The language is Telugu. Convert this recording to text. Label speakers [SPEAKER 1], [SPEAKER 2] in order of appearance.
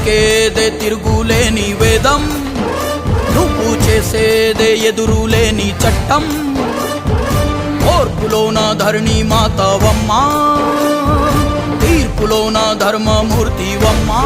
[SPEAKER 1] పలికేదే తిరుగులేని వేదం, నువ్వు చేసేదే ఎదురులేని చట్టం. ఓర్పులోన ధరణి మాతవమ్మా, తీర్పులోన ధర్మమూర్తివమ్మా.